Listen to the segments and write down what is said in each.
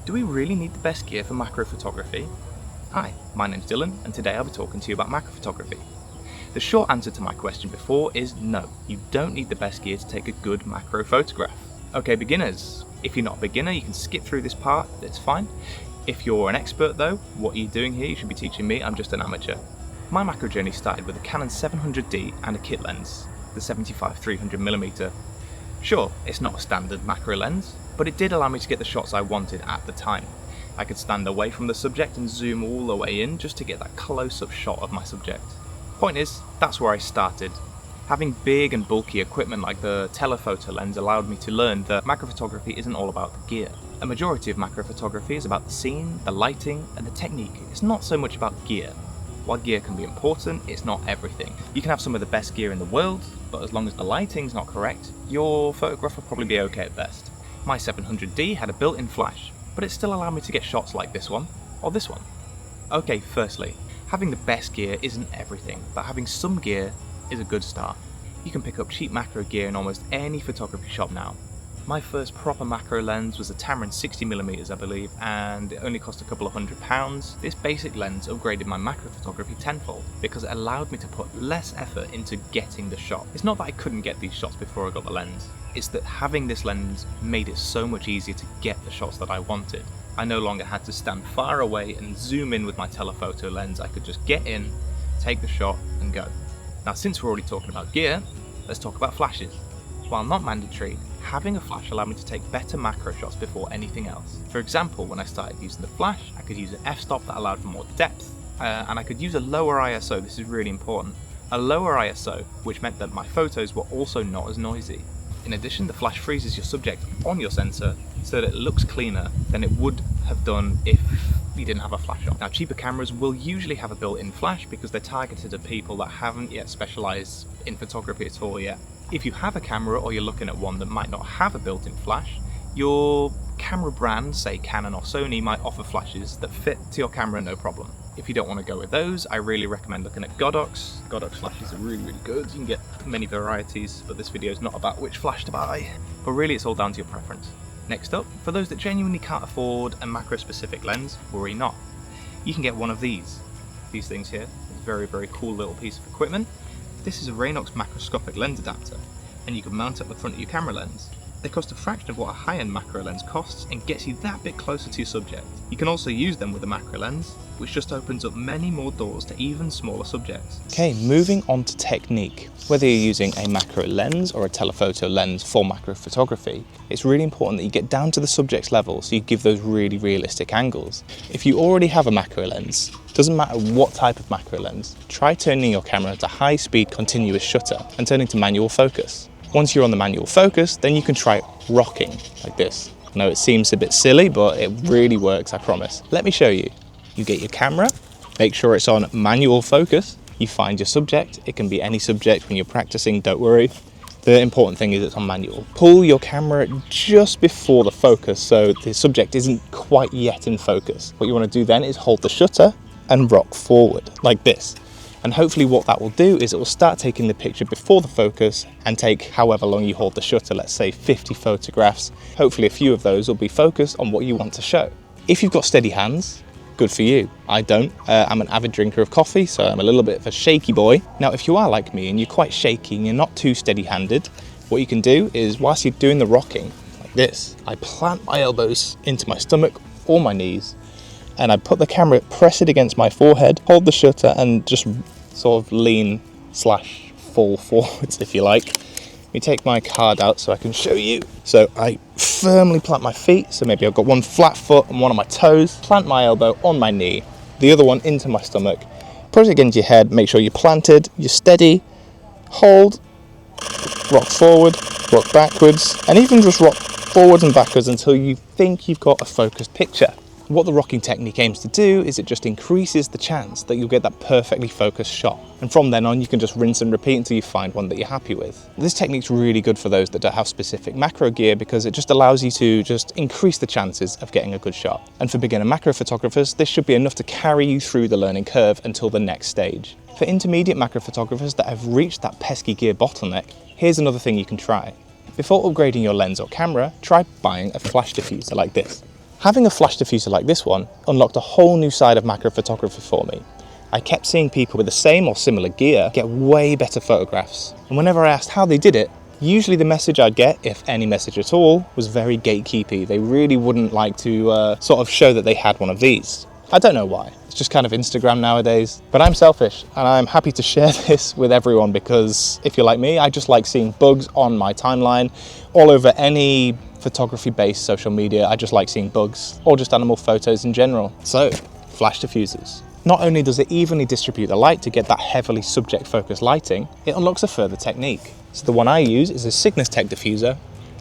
Do we really need the best gear for macro photography? Hi, my name's Dylan, and today I'll be talking to you about macro photography. The short answer to my question before is no, you don't need the best gear to take a good macro photograph. Okay, beginners, if you're not a beginner, you can skip through this part, it's fine. If you're an expert though, what are you doing here? You should be teaching me, I'm just an amateur. My macro journey started with a Canon 700D and a kit lens, the 75-300mm. Sure, it's not a standard macro lens, but it did allow me to get the shots I wanted at the time. I could stand away from the subject and zoom all the way in just to get that close-up shot of my subject. Point is, that's where I started. Having big and bulky equipment like the telephoto lens allowed me to learn that macro photography isn't all about the gear. A majority of macro photography is about the scene, the lighting, and the technique. It's not so much about gear. While gear can be important, it's not everything. You can have some of the best gear in the world, but as long as the lighting's not correct, your photograph will probably be okay at best. My 700D had a built-in flash, but it still allowed me to get shots like this one, or this one. Okay, firstly, having the best gear isn't everything, but having some gear is a good start. You can pick up cheap macro gear in almost any photography shop now. My first proper macro lens was a Tamron 60mm I believe, and it only cost a couple of £100. This basic lens upgraded my macro photography tenfold because it allowed me to put less effort into getting the shot. It's not that I couldn't get these shots before I got the lens, it's that having this lens made it so much easier to get the shots that I wanted. I no longer had to stand far away and zoom in with my telephoto lens. I could just get in, take the shot and go. Now since we're already talking about gear, let's talk about flashes. While not mandatory, having a flash allowed me to take better macro shots before anything else. For example, when I started using the flash, I could use an f-stop that allowed for more depth, and I could use a lower ISO, this is really important. A lower ISO, which meant that my photos were also not as noisy. In addition, the flash freezes your subject on your sensor so that it looks cleaner than it would have done if you didn't have a flash on. Now, cheaper cameras will usually have a built-in flash because they're targeted at people that haven't yet specialised in photography at all yet. If you have a camera or you're looking at one that might not have a built-in flash, your camera brand, say Canon or Sony, might offer flashes that fit to your camera no problem. If you don't want to go with those, I really recommend looking at Godox. Godox flashes are really good. You can get many varieties, but this video is not about which flash to buy. But really it's all down to your preference. Next up, for those that genuinely can't afford a macro specific lens, worry not. You can get one of these things here. It's a very, very cool little piece of equipment. This is a Raynox macroscopic lens adapter, and you can mount it at the front of your camera lens. They cost a fraction of what a high-end macro lens costs and gets you that bit closer to your subject. You can also use them with a macro lens, which just opens up many more doors to even smaller subjects. Okay, moving on to technique. Whether you're using a macro lens or a telephoto lens for macro photography, it's really important that you get down to the subject's level so you give those really realistic angles. If you already have a macro lens, doesn't matter what type of macro lens, try turning your camera to high-speed continuous shutter and turning to manual focus. Once you're on the manual focus, then you can try rocking like this. I know it seems a bit silly, but it really works, I promise. Let me show you. You get your camera, make sure it's on manual focus. You find your subject. It can be any subject when you're practicing, don't worry. The important thing is it's on manual. Pull your camera just before the focus so the subject isn't quite yet in focus. What you want to do then is hold the shutter and rock forward like this. And hopefully what that will do is it will start taking the picture before the focus and take however long you hold the shutter, let's say 50 photographs. Hopefully a few of those will be focused on what you want to show. If you've got steady hands, good for you. I don't. I'm an avid drinker of coffee, so I'm a little bit of a shaky boy. Now, if you are like me and you're quite shaky and you're not too steady-handed, what you can do is whilst you're doing the rocking, like this, I plant my elbows into my stomach or my knees, and I put the camera, press it against my forehead, hold the shutter, and just sort of lean / fall forwards, if you like. Let me take my card out so I can show you. So I firmly plant my feet, so maybe I've got one flat foot and one on my toes, plant my elbow on my knee, the other one into my stomach, put it against your head, make sure you're planted, you're steady, hold, rock forward, rock backwards, and even just rock forwards and backwards until you think you've got a focused picture. What the rocking technique aims to do is it just increases the chance that you'll get that perfectly focused shot. And from then on, you can just rinse and repeat until you find one that you're happy with. This technique's really good for those that don't have specific macro gear because it just allows you to just increase the chances of getting a good shot. And for beginner macro photographers, this should be enough to carry you through the learning curve until the next stage. For intermediate macro photographers that have reached that pesky gear bottleneck, here's another thing you can try. Before upgrading your lens or camera, try buying a flash diffuser like this. Having a flash diffuser like this one unlocked a whole new side of macro photography for me. I kept seeing people with the same or similar gear get way better photographs. And whenever I asked how they did it, usually the message I'd get, if any message at all, was very gatekeepy. They really wouldn't like to sort of show that they had one of these. I don't know why. It's just kind of Instagram nowadays. But I'm selfish and I'm happy to share this with everyone because if you're like me, I just like seeing bugs on my timeline all over any photography-based social media. I just like seeing bugs or just animal photos in general. So, flash diffusers. Not only does it evenly distribute the light to get that heavily subject-focused lighting, it unlocks a further technique. So the one I use is a Cygnus Tech diffuser.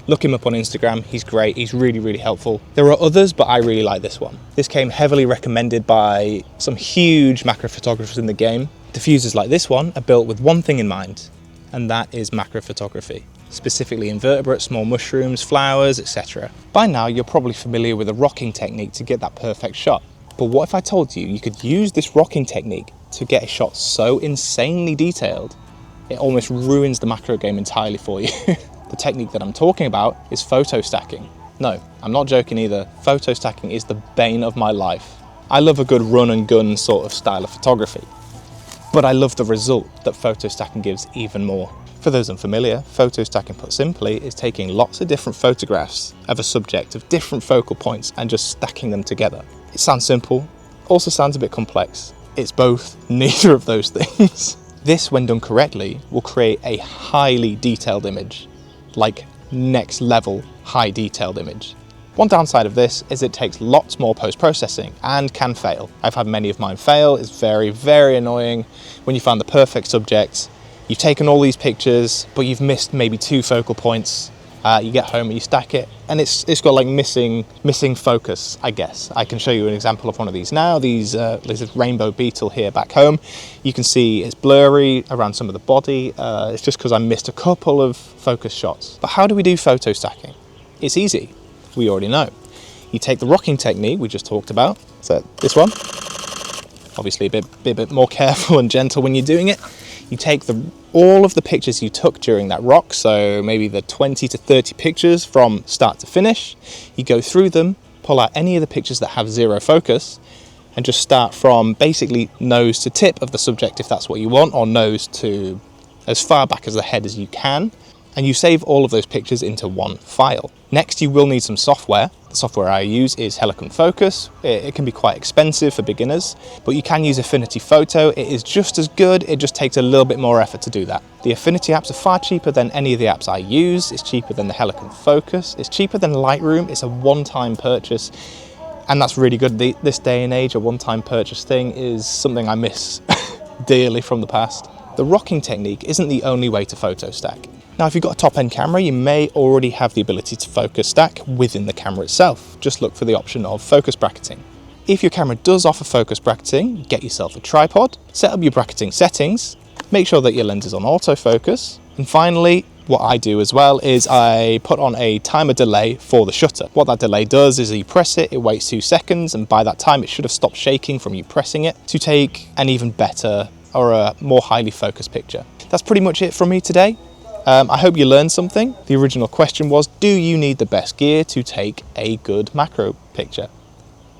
Look him up on Instagram, he's great, he's really helpful. There are others, but I really like this one. This came heavily recommended by some huge macro photographers in the game. Diffusers like this one are built with one thing in mind, and that is macro photography. Specifically invertebrates, small mushrooms, flowers, etc. By now, you're probably familiar with a rocking technique to get that perfect shot. But what if I told you you could use this rocking technique to get a shot so insanely detailed, it almost ruins the macro game entirely for you? The technique that I'm talking about is photo stacking. No, I'm not joking either. Photo stacking is the bane of my life. I love a good run and gun sort of style of photography, but I love the result that photo stacking gives even more. For those unfamiliar, photo stacking, put simply, is taking lots of different photographs of a subject of different focal points and just stacking them together. It sounds simple, also sounds a bit complex. It's both, neither of those things. This, when done correctly, will create a highly detailed image, like next level high detailed image. One downside of this is it takes lots more post-processing and can fail. I've had many of mine fail. It's very annoying when you find the perfect subject. You've taken all these pictures, but you've missed maybe 2 focal points. You get home and you stack it, and it's got like missing focus, I guess. I can show you an example of one of these now. There's a rainbow beetle here back home. You can see it's blurry around some of the body. It's just because I missed a couple of focus shots. But how do we do photo stacking? It's easy. We already know. You take the rocking technique we just talked about. So this one, obviously a bit more careful and gentle when you're doing it. You take all of the pictures you took during that rock, so maybe the 20 to 30 pictures from start to finish. You go through them, pull out any of the pictures that have zero focus, and just start from basically nose to tip of the subject if that's what you want, or nose to as far back as the head as you can. And you save all of those pictures into one file. Next, you will need some software. The software I use is Helicon Focus. It can be quite expensive for beginners, but you can use Affinity Photo. It is just as good, it just takes a little bit more effort to do that. The Affinity apps are far cheaper than any of the apps I use. It's cheaper than the Helicon Focus. It's cheaper than Lightroom. It's a one-time purchase, and that's really good. This day and age, a one-time purchase thing is something I miss dearly from the past. The rocking technique isn't the only way to photo stack. Now, if you've got a top-end camera, you may already have the ability to focus stack within the camera itself. Just look for the option of focus bracketing. If your camera does offer focus bracketing, get yourself a tripod, set up your bracketing settings, make sure that your lens is on autofocus, and finally, what I do as well is I put on a timer delay for the shutter. What that delay does is you press it, it waits 2 seconds, and by that time it should have stopped shaking from you pressing it to take an even better or a more highly focused picture. That's pretty much it from me today. I hope you learned something. The original question was, do you need the best gear to take a good macro picture?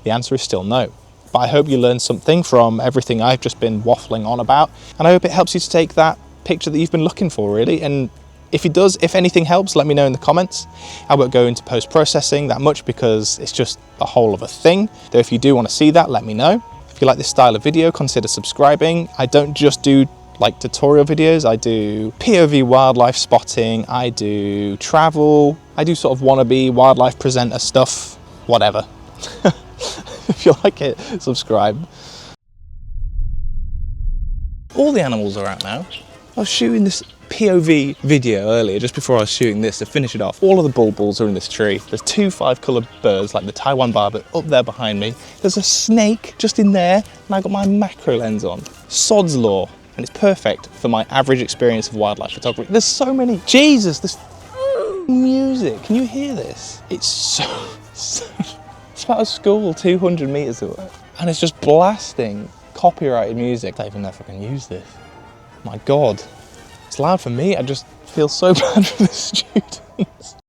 The answer is still no. But I hope you learned something from everything I've just been waffling on about, and I hope it helps you to take that picture that you've been looking for, really. And if it does, if anything helps, let me know in the comments. I won't go into post-processing that much because it's just a whole other thing. Though if you do want to see that, let me know. If you like this style of video, consider subscribing. I don't just do like tutorial videos, I do POV wildlife spotting, I do travel, I do sort of wannabe wildlife presenter stuff, whatever. If you like it, subscribe. All the animals are out now. I was shooting this POV video earlier, just before I was shooting this to finish it off. All of the bulbuls are in this tree. There's 2 5-coloured birds, like the Taiwan barbet, up there behind me. There's a snake just in there, and I got my macro lens on. Sod's law. And it's perfect for my average experience of wildlife photography. There's so many, Jesus, this music, can you hear this? It's so it's about a school 200 metres away. And it's just blasting copyrighted music. I don't even know if I can use this. My God, it's loud for me, I just feel so bad for the students.